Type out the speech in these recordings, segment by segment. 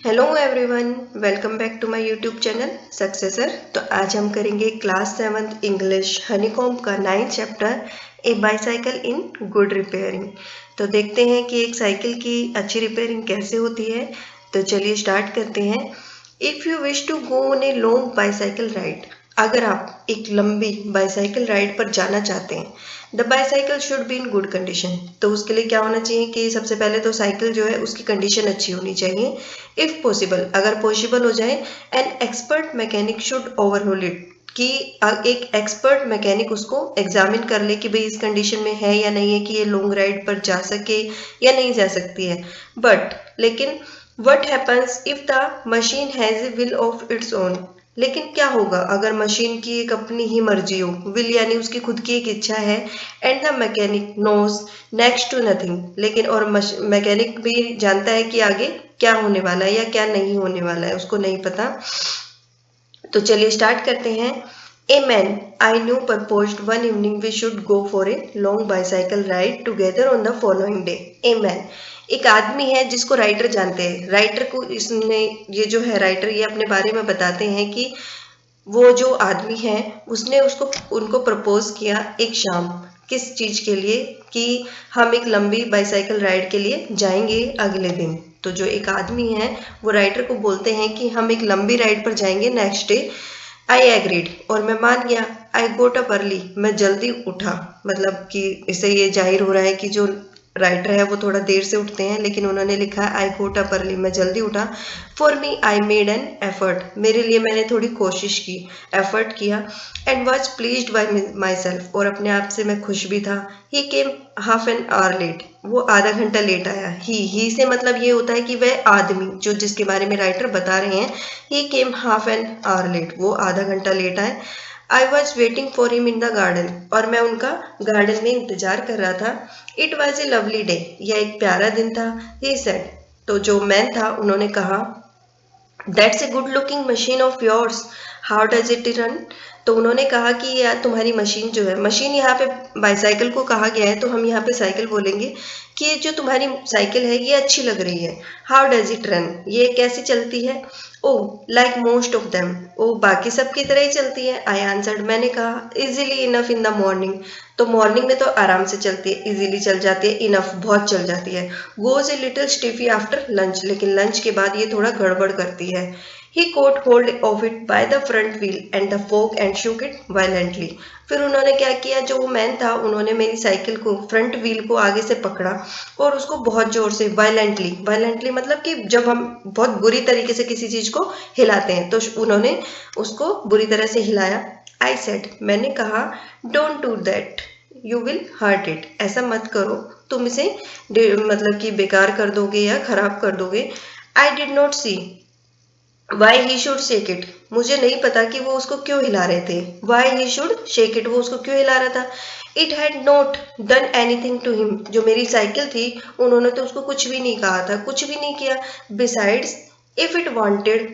Hello everyone, welcome back to my YouTube channel successor. तो आज हम करेंगे क्लास 7th इंग्लिश हनीकॉम्ब का 9th chapter A bicycle in good repairing. तो देखते हैं कि एक साइकिल की अच्छी रिपेयरिंग कैसे होती है। तो चलिए स्टार्ट करते हैं। If you wish to go on a long bicycle ride, अगर आप एक लंबी बाईसाइकिल राइड पर जाना चाहते हैं, the bicycle should be in good condition. तो उसके लिए क्या होना चाहिए कि सबसे पहले तो साइकिल जो है उसकी कंडीशन अच्छी होनी चाहिए। इफ़ पॉसिबल, अगर पॉसिबल हो जाए, an expert mechanic should overhaul it, कि एक एक्सपर्ट मैकेनिक उसको एग्जामिन कर ले कि भाई इस कंडीशन में है या नहीं है कि ये लॉन्ग राइड पर जा सके या नहीं जा सकती है। बट लेकिन what happens if the machine has a will of its own, लेकिन क्या होगा अगर मशीन की एक अपनी ही मर्जी हो, विल यानी उसकी खुद की एक इच्छा है, and the mechanic knows next to nothing, लेकिन और मैकेनिक भी जानता है कि आगे क्या होने वाला है या क्या नहीं होने वाला है, उसको नहीं पता। तो चलिए स्टार्ट करते हैं। A man I knew proposed one evening we should go for a long bicycle ride together on the following day. A man, एक आदमी है जिसको राइटर जानते हैं। राइटर को इसने, ये जो है राइटर, ये अपने बारे में बताते हैं कि वो जो आदमी है उसने उनको प्रपोज किया एक शाम, किस चीज के लिए, कि हम एक लंबी बाईसाइकिल राइड के लिए जाएंगे अगले दिन। तो जो एक आदमी है वो राइटर को बोलते हैं कि हम एक लंबी राइड पर जाएंगे नेक्स्ट डे। आई एग्रीड, और मैं मान गया। आई गोट अप अर्ली, मैं जल्दी उठा। मतलब कि इससे ये जाहिर हो रहा है कि जो राइटर है वो थोड़ा देर से उठते हैं, लेकिन उन्होंने लिखा है आई गोट अप अर्ली, मैं जल्दी उठा। For me I made an effort, मेरे लिए मैंने थोड़ी कोशिश की, एफर्ट किया। And was pleased by my self, और अपने आप से मैं खुश भी था। ही केम हाफ एन आवर लेट, वो आधा घंटा लेट आया। ही से मतलब ये होता है कि वह आदमी जो जिसके बारे में राइटर बता रहे हैं, ही केम हाफ एन आवर लेट, वो आधा घंटा लेट आए। I was waiting for him in the garden, और मैं उनका गार्डन में इंतजार कर रहा था। It was a lovely day, यह एक प्यारा दिन था। ही सेड, तो जो मैन था उन्होंने कहा, that's a good looking machine of yours, how does it run. तो उन्होंने कहा कि यार तुम्हारी मशीन जो है, मशीन यहाँ पे बाईसाइकिल को कहा गया है, तो हम यहाँ पे साइकिल बोलेंगे कि ये जो तुम्हारी साइकिल है ये अच्छी लग रही है। हाउ डज इट रन, ये कैसी चलती है। ओ लाइक मोस्ट ऑफ देम, ओ बाकी सब की तरह ही चलती है। आई आंसर्ड, मैंने कहा, easily enough in the morning, तो मॉर्निंग में तो आराम से चलती है, इजीली चल जाती है, इनफ बहुत चल जाती है। Goes a little stiffy after lunch, लेकिन लंच के बाद ये थोड़ा गड़बड़ करती है। He caught hold of it by the front wheel and the fork and shook it violently. फिर उन्होंने क्या किया, जो वो मैन था उन्होंने मेरी साइकिल को, फ्रंट व्हील को आगे से पकड़ा और उसको बहुत जोर से, वायलेंटली मतलब कि जब हम बहुत बुरी तरीके से किसी चीज को हिलाते हैं, तो उन्होंने उसको बुरी तरह से हिलाया। आई सेड, मैंने कहा, don't do that, you will hurt it, ऐसा मत करो, तुम इसे मतलब कि बेकार कर दोगे या खराब कर दोगे। I did not see why he should shake it, मुझे नहीं पता कि वो उसको क्यों हिला रहे थे। Why he should shake it, वो उसको क्यों हिला रहा था। It had not done anything to him, जो मेरी साइकिल थी उन्होंने तो उसको कुछ भी नहीं कहा था, कुछ भी नहीं किया। Besides if it wanted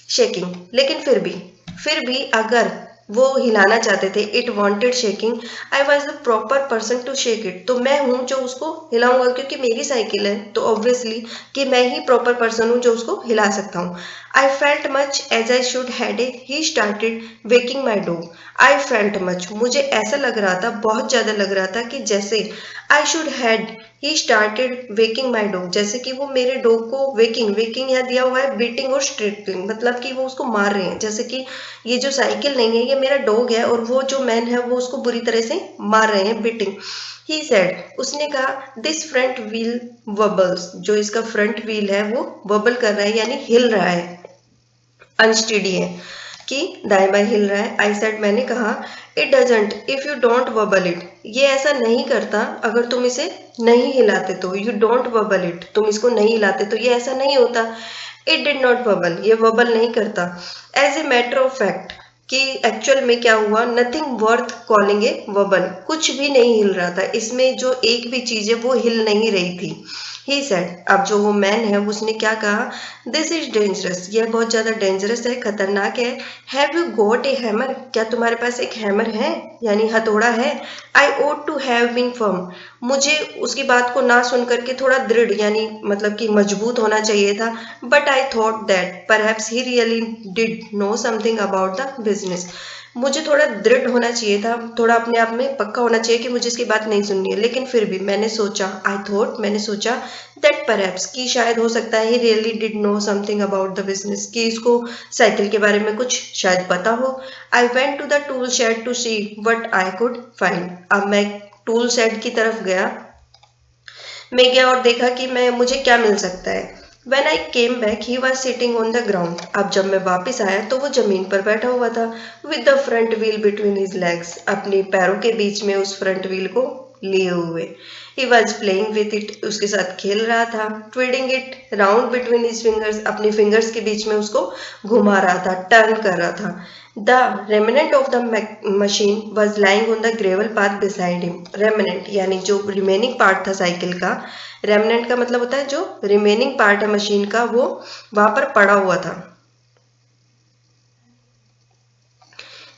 shaking, लेकिन फिर भी अगर वो हिलाना चाहते थे, it wanted shaking, I was the proper person to shake it, तो मैं हूँ जो उसको हिलाऊंगा, क्योंकि मेरी साइकिल है तो ऑब्वियसली कि मैं ही प्रॉपर पर्सन हूँ जो उसको हिला सकता हूँ। I felt much as I should had a, he started waking my dog. I felt much, मुझे ऐसा लग रहा था, बहुत ज्यादा लग रहा था कि जैसे आई should had, he started waking my dog, जैसे कि वो मेरे डॉग को वेकिंग यहाँ दिया हुआ है बीटिंग और स्ट्रिकलिंग, मतलब कि वो उसको मार रहे हैं, जैसे कि ये जो साइकिल नहीं है ये मेरा डॉग है और वो जो मैन है वो उसको बुरी तरह से मार रहे हैं, बीटिंग। ही सेड, उसने कहा, दिस फ्रंट व्हील वबल्स, जो इसका फ्रंट व्हील है वो वबल कर रहा है, यानी हिल रहा है, अनस्टेडी है, कि दाएं बाएं हिल रहा है। आई सेड, मैंने कहा, it doesn't if you don't wobble it, ये ऐसा नहीं करता अगर तुम इसे नहीं हिलाते तो। यू डोंट वबल इट, तुम इसको नहीं हिलाते तो ये ऐसा नहीं होता। इट डिड नॉट वबल, ये वबल नहीं करता। As a matter of fact, कि एक्चुअल में क्या हुआ, nothing worth calling a wobble, कुछ भी नहीं हिल रहा था, इसमें जो एक भी चीज है वो हिल नहीं रही थी। ही सेड, अब जो वो मैन है उसने क्या कहा, दिस इज डेंजरस, यह बहुत ज्यादा डेंजरस है, खतरनाक है। Have you got a hammer, क्या तुम्हारे पास एक हैमर है, यानी हथौड़ा है। आई ओट टू हैव बीन फर्म, मुझे उसकी बात को ना सुन करके थोड़ा दृढ़ यानी मतलब कि मजबूत होना चाहिए था, but I thought that perhaps he really did know something about the business. मुझे थोड़ा दृढ़ होना चाहिए था, थोड़ा अपने आप में पक्का होना चाहिए कि मुझे इसकी बात नहीं सुननी है, लेकिन फिर भी मैंने सोचा, मैंने सोचा दैट परहैप्स कि शायद हो सकता है he really did know something about the business, कि इसको साइकिल के बारे में कुछ शायद पता हो। I went to the tool shed to see what I could find. अब मैं टूल शेड की तरफ गया, मैं गया और देखा कि मुझे क्या मिल सकता है। When I came back, he was sitting on the ground. अब जब मैं वापस आया तो वो जमीन पर बैठा हुआ था, with the front wheel between his legs. अपने पैरों के बीच में उस फ्रंट व्हील को लिए हुए। He was playing with it. उसके साथ खेल रहा था। Twiddling it round between his fingers. अपने फिंगर्स के बीच में उसको घुमा रहा था, टर्न कर रहा था। The remnant of the machine was lying on the gravel path beside him. Remnant यानी जो रिमेनिंग पार्ट था साइकिल का, रेमनेंट का मतलब होता है जो रिमेनिंग पार्ट है मशीन का, वो वहां पर पड़ा हुआ था।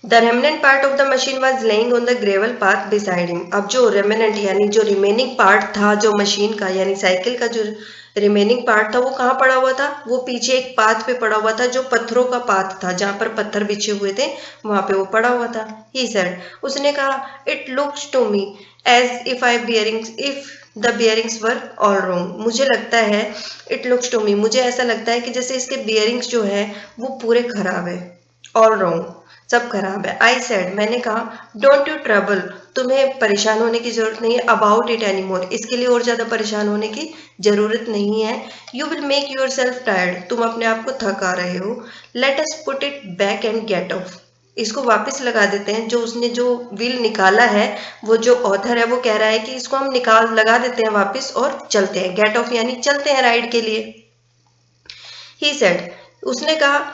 The remnant part of the machine was laying on the gravel path beside him. अब जो रेमिनेंट यानी जो रिमेनिंग पार्ट था जो मशीन का यानी साइकिल का जो रिमेनिंग पार्ट था वो कहाँ पड़ा हुआ था, वो पीछे एक पाथ पे पड़ा हुआ था जो पत्थरों का पाथ था, जहां पर पत्थर बिछे हुए थे वहां पे वो पड़ा हुआ था। He said, उसने कहा, It looks to me as if the bearings were all wrong. मुझे लगता है, it looks to me, मुझे ऐसा लगता है कि जैसे इसके bearings जो है वो पूरे खराब है, all wrong, सब खराब है। I said, मैंने कहा, don't you trouble, तुम्हें परेशान होने की जरूरत नहीं है, about it anymore, इसके लिए और ज्यादा परेशान होने की जरूरत नहीं है। You will make yourself tired, तुम अपने आप को थका रहे हो। Let us put it back and get off, इसको वापस लगा देते हैं। जो उसने जो व्हील निकाला है, वो जो ऑथर है वो कह रहा है कि इसको हम लगा देते हैं वापस और चलते हैं। गेट ऑफ यानी चलते हैं राइड के लिए। He said, उसने कहा,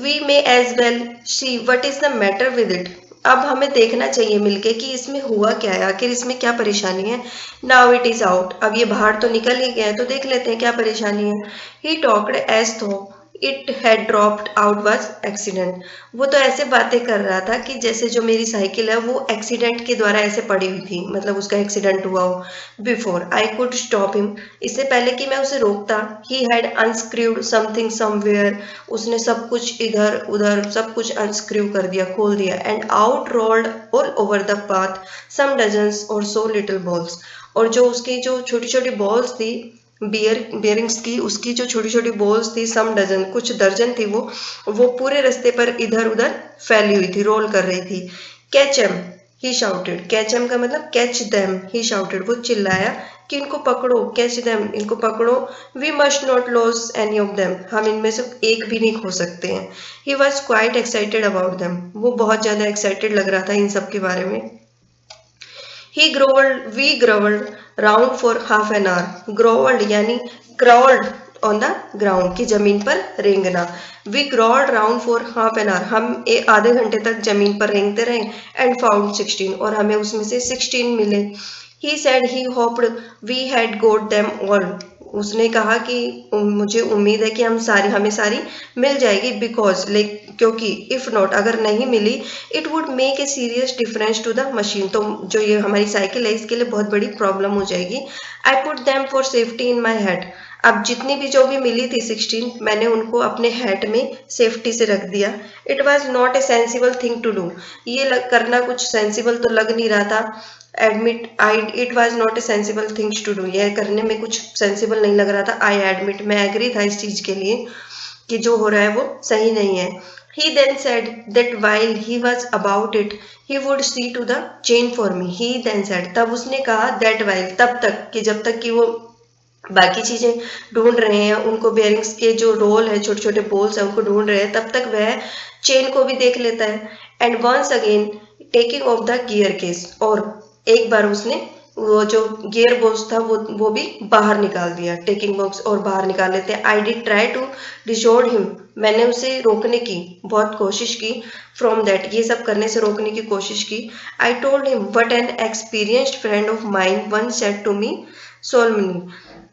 we may as well see what is the matter with it. अब हमें देखना चाहिए मिलके कि इसमें हुआ क्या है, आखिर इसमें क्या परेशानी है। Now it is out, अब ये बाहर तो निकल ही गया है, तो देख लेते हैं क्या परेशानी है। He talked as though it had dropped out was accident. वो तो ऐसे बातें कर रहा था कि जैसे जो मेरी साइकिल है वो एक्सीडेंट के द्वारा ऐसे पड़ी हुई थी, मतलब उसका एक्सीडेंट हुआ हो। Before I could stop him, इससे पहले कि मैं उसे रोकता, he had unscrewed something somewhere, उसने सब कुछ इधर उधर सब कुछ unscrew कर दिया, खोल दिया, and out rolled all over the path some dozens or so little balls. और जो उसकी जो छोटी छोटी बॉल्स थी बियरिंग्स की, उसकी जो छोटी छोटी बॉल्स थी, सम डजन, कुछ दर्जन थी, वो पूरे रास्ते पर इधर उधर फैली हुई थी, रोल कर रही थी। कैच एम, ही शाउटेड, कैच एम का मतलब कैच देम, ही शाउटेड, वो चिल्लाया कि इनको पकड़ो, कैच देम, इनको पकड़ो। We must not lose any of them, हम इनमें से एक भी नहीं खो सकते हैं। He was quite excited about them, वो बहुत ज्यादा एक्साइटेड लग रहा था इन सब के बारे में। He growled, we growled round for half an hour. Growled यानी crawled on the ground, की जमीन पर रेंगना। We crawled round for half an hour, हम आधे घंटे तक जमीन पर रेंगते रहे। And found 16, और हमें उसमें से 16 मिले। He said he hoped we had got them all. उसने कहा कि मुझे उम्मीद है कि हमें सारी मिल जाएगी, बिकॉज क्योंकि इफ नॉट, अगर नहीं मिली, it would make a serious difference to the machine, तो जो ये हमारी साइकिल है इसके लिए बहुत बड़ी प्रॉब्लम हो जाएगी। I put them for safety in my head, अब जितनी भी जो भी मिली थी 16, मैंने उनको अपने हैट में सेफ्टी से रख दिया। It was not a sensible thing to do, ये करना कुछ सेंसिबल तो लग नहीं रहा था। It was not a sensible things to do, यह करने में कुछ सेंसिबल नहीं लग रहा था। आई एडमिट, मैं एग्री था इस चीज के लिए कि जो हो रहा है वो सही नहीं है। He then said that while he was about it, he would see to the chain for me. He then said, तब उसने कहा that while, तब तक कि जब तक कि वो बाकी चीजें ढूंढ रहे हैं, उनको बेयरिंग्स के जो रोल है, छोटे छोटे बोल्स है, उनको ढूंढ रहे हैं, तब तक वह चेन को भी देख लेता है। And once again taking off the gear case, और एक बार उसने वो जो गियर बॉक्स था वो भी बाहर निकाल दिया, टेकिंग बॉक्स और बाहर निकाल लेते हैं। I did try to dissuade him, मैंने उसे रोकने की बहुत कोशिश की, फ्रॉम दैट, ये सब करने से रोकने की कोशिश की। I told him what an experienced friend of mine once said to me solemnly,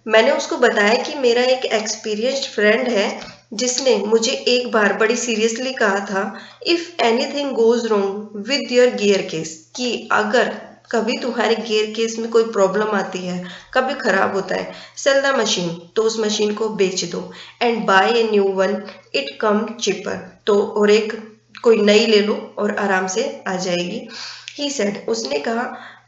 मैंने उसको बताया कि मेरा एक एक्सपीरियंस्ड फ्रेंड है जिसने मुझे एक बार बड़ी सीरियसली कहा था, if anything goes wrong with your gear case, कि अगर कभी तुम्हारे गियर केस में कोई प्रॉब्लम आती है, कभी खराब होता है, सेल द मशीन, तो उस मशीन को बेच दो, and buy a new one, it come cheaper, तो और एक कोई नई ले लो और आराम से आ जाएगी। ही सेड, उसने कहा,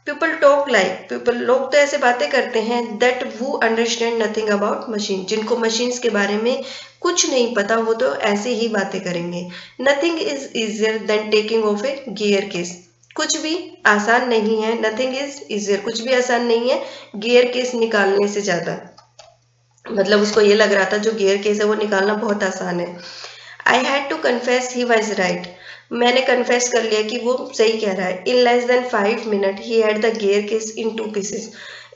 पीपल टॉक लाइक, पीपल, लोग तो ऐसे बातें करते हैं, दैट वो अंडरस्टैंड नथिंग अबाउट मशीन, जिनको मशीन्स के बारे में कुछ नहीं पता वो तो ऐसे ही बातें करेंगे। Nothing is easier than taking of A gear case, कुछ भी आसान नहीं है, नथिंग इज इजियर, कुछ भी आसान नहीं है गियर केस निकालने से ज्यादा। मतलब उसको ये लग रहा था जो गियर केस है वो निकालना बहुत आसान है। I had to confess he was right, मैंने कन्फेस कर लिया कि वो सही कह रहा है। In less than 5 minute he had the gear case in 2 pieces,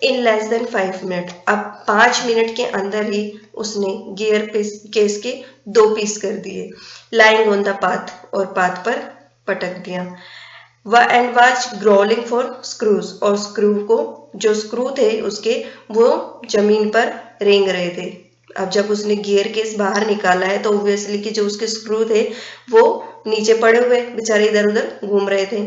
in less than 5 minute, अब 5 मिनट के अंदर ही उसने गियर केस के 2 पीस कर दिए। लाइंग ऑन द पाथ, और पाथ पर पटक दिया। And was growling for screws, और स्क्रू को, जो स्क्रू थे उसके, वो जमीन पर रेंग रहे थे। अब जब उसने गियर केस बाहर निकाला है तो ऑब्वियसली कि जो उसके स्क्रू थे वो नीचे पड़े हुए बेचारे इधर उधर घूम रहे थे।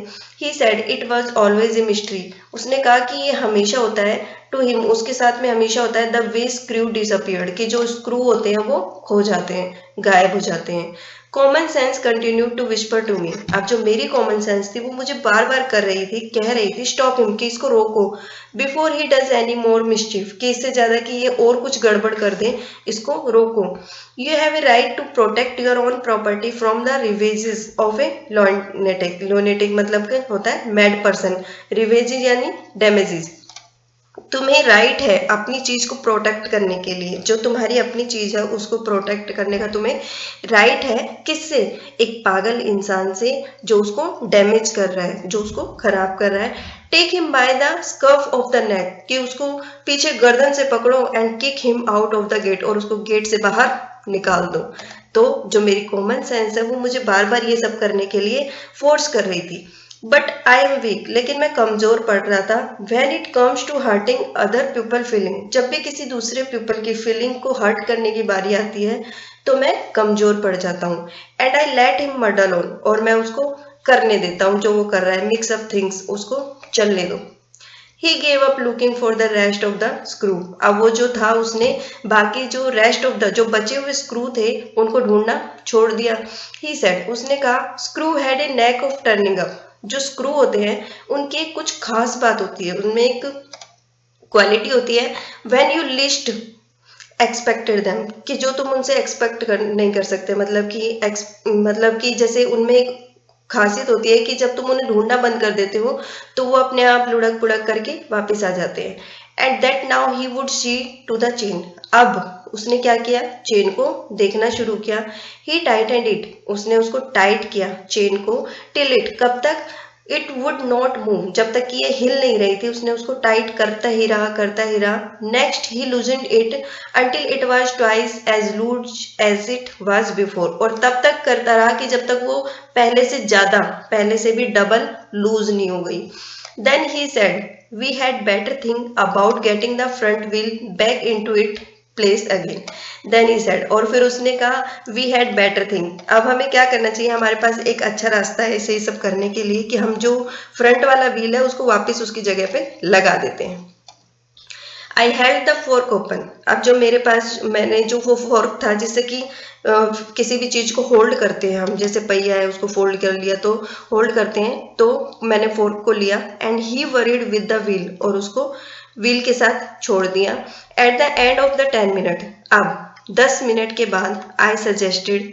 ही said it was always a mystery, उसने कहा कि ये हमेशा होता है, टू हिम, उसके साथ में हमेशा होता है, द वे स्क्रू डिसअपियर्ड, कि जो स्क्रू होते हैं वो खो जाते हैं, गायब हो जाते हैं। Common sense continue to whisper to me, अब जो मेरी कॉमन सेंस थी वो मुझे बार बार कर रही थी, कह रही थी, स्टॉप हिम, कि इसको रोको, before he does any more mischief, कि इससे ज्यादा कि ये और कुछ गड़बड़ कर दे, इसको रोको। You have a right to protect your own property from the ravages of a lunatic, lunatic मतलब क्या होता है, मैड पर्सन, रिवेजेस यानी डैमेजेस। तुम्हें राइट है अपनी चीज को प्रोटेक्ट करने के लिए, जो तुम्हारी अपनी चीज है उसको प्रोटेक्ट करने का तुम्हें राइट है। किससे? एक पागल इंसान से जो उसको डैमेज कर रहा है, जो उसको खराब कर रहा है। Take him by the scruff of the neck, कि उसको पीछे गर्दन से पकड़ो, and kick him out of the gate, और उसको गेट से बाहर निकाल दो। तो जो मेरी कॉमन सेंस है वो मुझे बार बार ये सब करने के लिए फोर्स कर रही थी। बट आई एम वीक, लेकिन मैं कमजोर पड़ रहा था। When it comes to hurting other people feeling, जब भी किसी दूसरे पीपल की फीलिंग को हर्ट करने की बारी आती है तो मैं कमजोर पड़ जाता हूँ। And I let him murder on, और मैं उसको करने देता हूँ जो वो कर रहा है, मिक्स अप थिंग्स, उसको चलने दो। He gave up looking for the rest of the screw, अब वो जो था उसने बाकी जो रेस्ट ऑफ द, जो बचे हुए स्क्रू थे उनको ढूंढना छोड़ दिया। ही सेड, उसने कहा, screw had a neck of turning up, जो स्क्रू होते हैं उनकी कुछ खास बात होती है, उनमें एक क्वालिटी होती है, when you list expected them, कि जो तुम उनसे एक्सपेक्ट नहीं कर सकते, मतलब कि जैसे उनमें एक खासियत होती है कि जब तुम उन्हें ढूंढना बंद कर देते हो तो वो अपने आप लुढ़क पुढ़क करके वापस आ जाते हैं। At that now he would see to the chain, अब उसने क्या किया, चेन को देखना शुरू किया। ही टाइटेंड इट, उसने उसको टाइट किया चेन को, टिल इट, कब तक, इट वुड नॉट मूव, जब तक कि ये हिल नहीं रही थी उसने उसको टाइट करता ही रहा, करता ही रहा। Next he loosened it until it was twice as loose as it was before, और तब तक करता रहा कि जब तक वो पहले से ज्यादा, पहले से भी डबल लूज नहीं हो गई। Then he said, we had better think about getting the front wheel back into it place again. Then he said, और फिर उसने कहा, वी हैड बेटर थिंग, अब हमें क्या करना चाहिए, हमारे पास एक अच्छा रास्ता है इसे सब करने के लिए, कि हम जो फ्रंट वाला व्हील है उसको वापस उसकी जगह पे लगा देते हैं। I had the fork open, अब जो मेरे पास, मैंने जो वो फोर्क था जिससे कि किसी भी चीज को होल्ड करते हैं हम, जैसे पहिया है उसको फोल्ड कर लिया तो होल्ड करते हैं, तो मैंने फोर्क को लिया। And he worried with the wheel, और उसको व्हील के साथ छोड़ दिया। At the end of the 10 minute, अब 10 मिनट के बाद, I suggested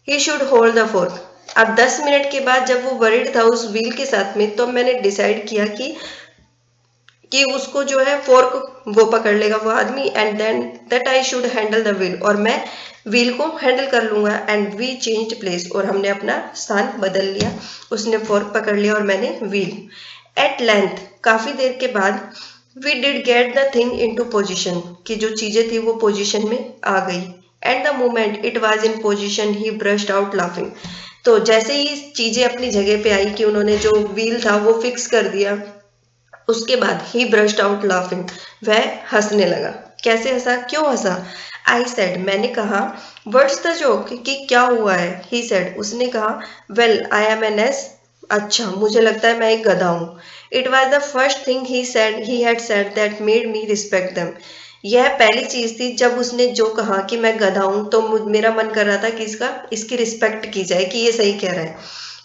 he should hold the fork, अब 10 मिनट के बाद जब वो वरीड था उस व्हील के साथ में, तो मैंने डिसाइड किया कि उसको जो है फोर्क वो पकड़ लेगा वो आदमी, and then that I should handle the wheel, और मैं व्हील को हैंडल कर लूंगा। एंड वी चेंज्ड प्लेस, और हमने अपना स्थान बदल लिया, उसने फोर्क पकड़ लिया और मैंने व्हील। एट लेंथ, काफी देर के बाद, we did get the thing into position, कि जो चीजें थी वो पोजीशन में आ गई। At the moment it was in position he brushed out laughing, तो जैसे ही चीजें अपनी जगह पे आई कि उन्होंने जो व्हील था वो फिक्स कर दिया, उसके बाद ही ब्रश्ड आउट लाफिंग, वह हंसने लगा। कैसे हंसा, क्यों हंसा? आई सेड, मैंने कहा, व्हाट्स द जोक, कि क्या हुआ है? ही सेड, उसने कहा, well I am an ass, अच्छा, मुझे लगता है मैं एक गधा हूँ। It was the first thing he had said that made me respect them. यह पहली चीज थी जब उसने जो कहा कि मैं गधा हूं, तो मेरा मन कर रहा था कि इसकी रिस्पेक्ट की जाए, कि ये सही कह रहा है,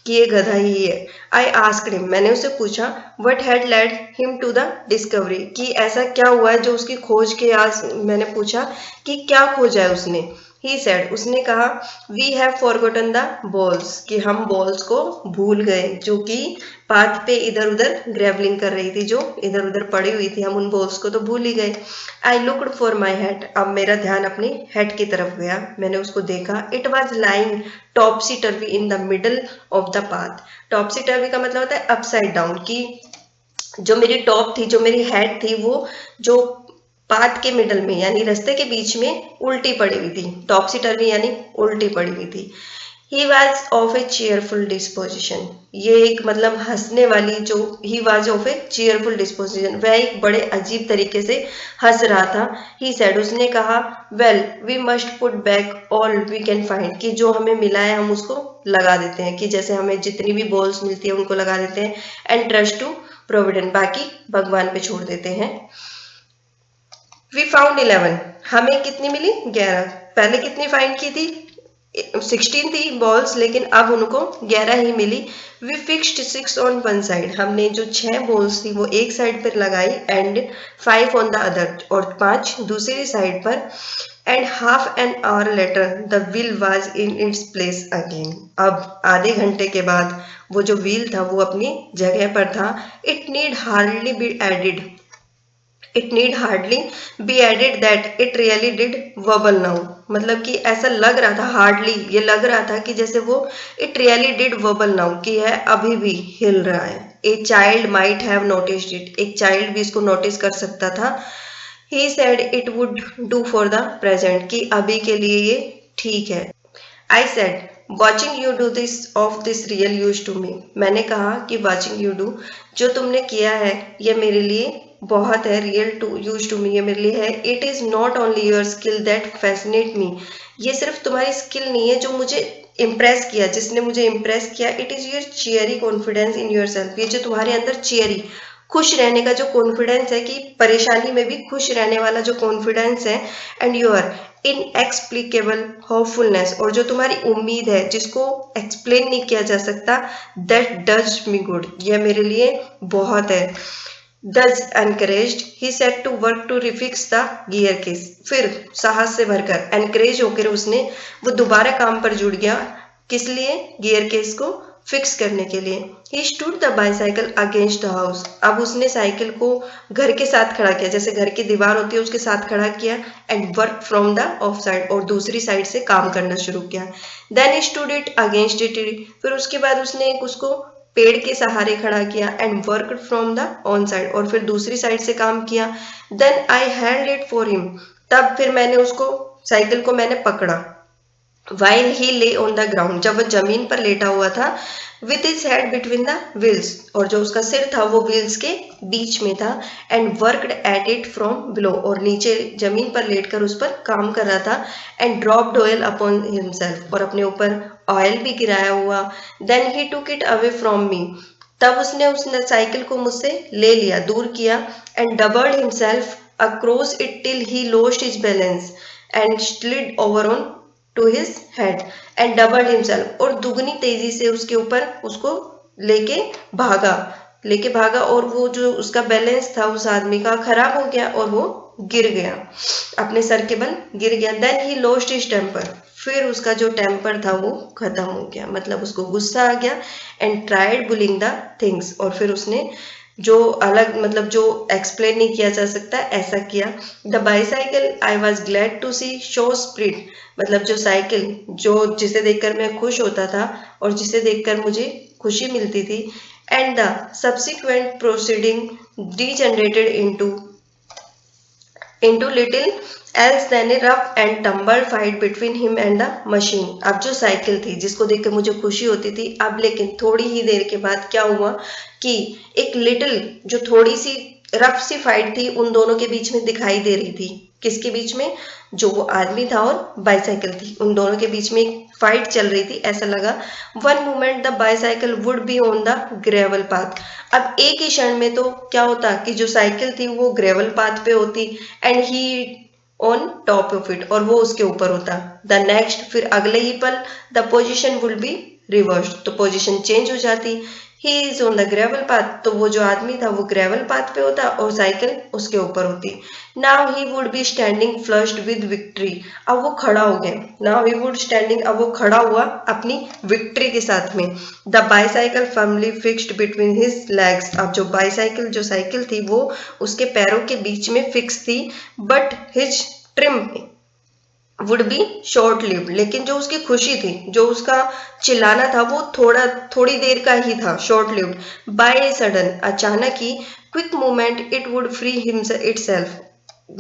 कि ये गधा ही है। आई आस्क्ड हिम, मैंने उसे पूछा, what had led him to the discovery, कि ऐसा क्या हुआ है जो उसकी खोज के आज। मैंने पूछा कि क्या खोजा है उसने। ही सेड, उसने कहा, we have forgotten the balls, कि हम बॉल्स को भूल गए, जो कि पाथ पे इधर उधर ग्रेवलिंग कर रही थी, जो इधर उधर पड़ी हुई थी, हम उन बॉल्स को तो भूल ही गए। I looked for my head, अब मेरा ध्यान अपनी हेड की तरफ गया, मैंने उसको देखा। It was lying topsy turvy in the middle of the path. Topsy turvy का मतलब होता है अपसाइड डाउन, कि जो मेरी टॉप थी, जो मेरी हेड थी, वो जो पाथ के मिडल में यानी रास्ते के बीच में उल्टी पड़ी हुई थी। टॉपसी टर्वी यानी उल्टी पड़ी हुई थी। He was of A cheerful disposition, ये एक मतलब हंसने वाली, जो he was of A cheerful disposition, वह एक बड़े अजीब तरीके से हंस रहा था। ही सेड, उसने कहा, well we must put back all we can find, कि जो हमें मिला है हम उसको लगा देते हैं, कि जैसे हमें जितनी भी बॉल्स मिलती है उनको लगा देते हैं। एंड ट्रस्ट टू प्रोविडेंट, बाकी भगवान पे छोड़ देते हैं। वी फाउंड 11, हमें कितनी मिली? 11। पहले कितनी फाइंड की थी? 16 थी बॉल्स, लेकिन अब उनको 11 ही मिली। We fixed 6 on one side, हमने जो 6 बॉल्स थी वो एक साइड पर लगाई, एंड 5 ऑन द अदर, और 5 दूसरी साइड पर। And half an hour later the wheel was in its place again, अब आधे घंटे के बाद वो जो व्हील था वो अपनी जगह पर था। It need hardly be added, it need hardly be added that it really did wobble now, मतलब कि ऐसा लग रहा था, हार्डली ये लग रहा था कि जैसे वो it really did wobble now, कि यह अभी भी हिल रहा है। A child might have noticed it, एक चाइल्ड भी इसको नोटिस कर सकता था। He said it would do for the present, कि अभी के लिए ये ठीक है। I said, watching you do this of this real use to me, मैंने कहा कि वॉचिंग यू डू, जो तुमने किया है ये मेरे लिए बहुत है, real to use to me ये मेरे लिए है। It is not only your skill that fascinate me, ये सिर्फ तुम्हारी स्किल नहीं है जो मुझे इम्प्रेस किया, जिसने मुझे इम्प्रेस किया। It is your चियरी confidence in your self, ये जो तुम्हारे अंदर चियरी खुश रहने का जो कॉन्फिडेंस है, कि परेशानी में भी खुश रहने वाला जो कॉन्फिडेंस है। एंड योर इनएक्सप्लिकेबल होपफुलनेस, और जो तुम्हारी उम्मीद है जिसको एक्सप्लेन नहीं किया जा सकता, दैट डज मी गुड, यह मेरे लिए बहुत है। Thus encouraged, he set to work to refix the gear case. फिर साहस से भरकर encourage होकर उसने वो दोबारा काम पर जुड़ गया, किस लिए? गियर केस को फिक्स करने के लिए। He stood the bicycle against the house. अब उसने साइकिल को घर के साथ खड़ा किया, जैसे घर की दीवार होती है उसके साथ खड़ा किया। And worked from the off side, और दूसरी साइड से काम करना शुरू किया। Then he stood it against it. फिर उसके बाद उसने एक उसको पेड़ के सहारे खड़ा किया। And work from the on side, और फिर दूसरी साइड से काम किया। Then I hand it for him, तब फिर मैंने उसको साइकिल को मैंने पकड़ा। वाइल ही ले ऑन द ग्राउंड, जब वो जमीन पर लेटा हुआ था। With his head between the wheels, और जो उसका सिर था वो व्हील्स के बीच में था। And worked at it from below, और नीचे जमीन पर लेटकर उस पर काम कर रहा था। And dropped oil upon himself, और अपने ऊपर ऑयल भी गिराया हुआ। Then he took it away from me, तब उसने साइकिल को मुझसे ले लिया, दूर किया। And doubled himself across it till he lost his balance and slid over on to his head and doubled himself, और दुगनी तेजी से उसके ऊपर उसको लेके भागा, और वो जो उसका बैलेंस था उस आदमी का खराब हो गया, और वो गिर गया, अपने सर के बल गिर गया। Then he lost his temper, फिर उसका जो टेम्पर था वो खत्म हो गया, मतलब उसको गुस्सा आ गया। And tried bullying the things, और फिर उसने जो अलग मतलब जो एक्सप्लेन नहीं किया जा सकता ऐसा किया। The bicycle I was glad to see show spirit, मतलब जो साइकिल जो जिसे देखकर मैं खुश होता था और जिसे देखकर मुझे खुशी मिलती थी। And the subsequent proceeding degenerated into little else than a rough and tumble fight between him and the machine। अब जो साइकिल थी जिसको देखकर मुझे खुशी होती थी, अब लेकिन थोड़ी ही देर के बाद क्या हुआ कि एक लिटिल जो थोड़ी सी रफ सी फाइट थी उन दोनों के बीच में दिखाई दे रही थी। किसके बीच में? जो वो आदमी था और बाईसाइकिल थी, उन दोनों के बीच में एक फाइट चल रही थी। ऐसा लगा one moment the bicycle would be on the gravel path. अब एक ही क्षण में तो क्या होता कि जो साइकिल थी वो ग्रेवल पाथ पे होती and he on top of it, और वो उसके ऊपर होता। द नेक्स्ट, फिर अगले ही पल, the position would be reverse, तो पोजिशन चेंज हो जाती। He is on the gravel path, तो वो जो आदमी था वो ग्रेवल पाथ पे होता और साइकिल उसके ऊपर होती। Now he would be standing flushed with victory, अब वो खड़ा हो गया। नाउ ही वुड स्टैंडिंग, अब वो खड़ा हुआ अपनी विक्ट्री के साथ में। The bicycle firmly fixed between his legs, अब जो बाईसाइकिल जो साइकिल थी वो उसके पैरों के बीच में फिक्स थी। But his trim would be short lived, लेकिन जो उसकी खुशी थी, जो उसका चिल्लाना था वो थोड़ी देर का ही था, short lived. By a sudden, अचानक ही, quick movement, it would free himself itself,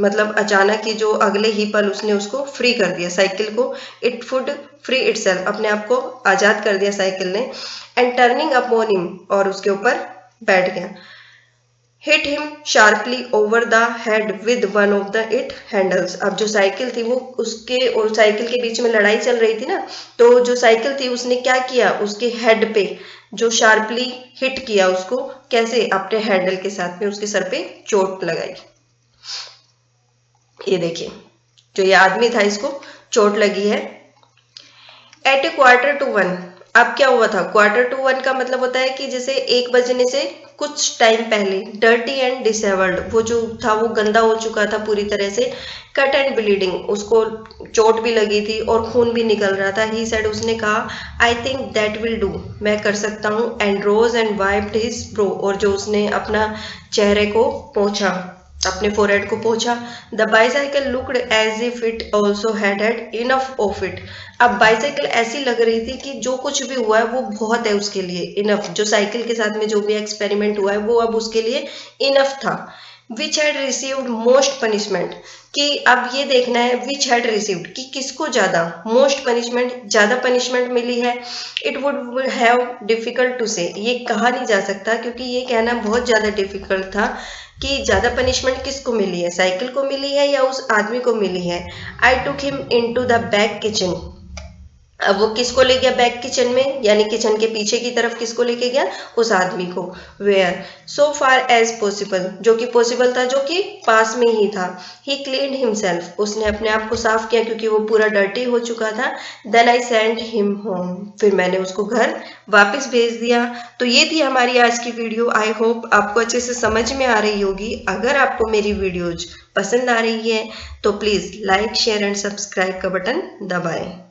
मतलब अचानक ही जो अगले ही पल उसने उसको फ्री कर दिया साइकिल को। इट वुड फ्री इटसेल्फ, अपने आप को आजाद कर दिया साइकिल ने। एंड टर्निंग अपॉन हिम, और उसके ऊपर बैठ गया। Hit him sharply over the head with one of the it handles, अब जो साइकिल थी वो उसके और साइकिल के बीच में लड़ाई चल रही थी ना, तो जो साइकिल थी उसने क्या किया, उसके हेड पे जो शार्पली हिट किया उसको, कैसे? अपने हैंडल के साथ में उसके सर पे चोट लगाई। ये देखिए, जो ये आदमी था इसको चोट लगी है। एट ए 1:15, अब क्या हुआ था? 1:15 का मतलब होता है कि जैसे 1 बजने से कुछ टाइम पहले। डर्टी एंड डिसेबल्ड, वो जो था वो गंदा हो चुका था पूरी तरह से। कट एंड ब्लीडिंग, उसको चोट भी लगी थी और खून भी निकल रहा था। ही सेड, उसने कहा, I think that will do, मैं कर सकता हूँ। And rose and wiped his brow, और जो उसने अपना चेहरे को पोंछा, अपने फोरहेड को पोंछा। The bicycle looked as if it also had enough of it, अब बाईसाइकिल ऐसी लग रही थी कि जो कुछ भी हुआ है वो बहुत है उसके लिए, इनफ, जो साइकिल के साथ में जो भी एक्सपेरिमेंट हुआ है वो अब उसके लिए इनफ था। Which had received most punishment, कि अब ये देखना है विच हैड रिसीव्ड, कि किसको ज्यादा मोस्ट पनिशमेंट, ज्यादा पनिशमेंट मिली है। It would have difficult to say, ये कहा नहीं जा सकता क्योंकि ये कहना बहुत ज्यादा डिफिकल्ट था कि ज्यादा पनिशमेंट किसको मिली है, साइकिल को मिली है या उस आदमी को मिली है। I took him into the back kitchen, अब वो किसको ले गया बैक किचन में, यानी किचन के पीछे की तरफ किसको लेके गया, उस आदमी को। Where so far as possible, जो कि पॉसिबल था, जो कि पास में ही था। ही क्लीन्ड हिमसेल्फ, उसने अपने आप को साफ किया क्योंकि वो पूरा डर्टी हो चुका था। Then I send him home, फिर मैंने उसको घर वापस भेज दिया। तो ये थी हमारी आज की वीडियो। आई होप आपको अच्छे से समझ में आ रही होगी। अगर आपको मेरी वीडियोज पसंद आ रही है तो please like, share and subscribe का बटन दबाएं।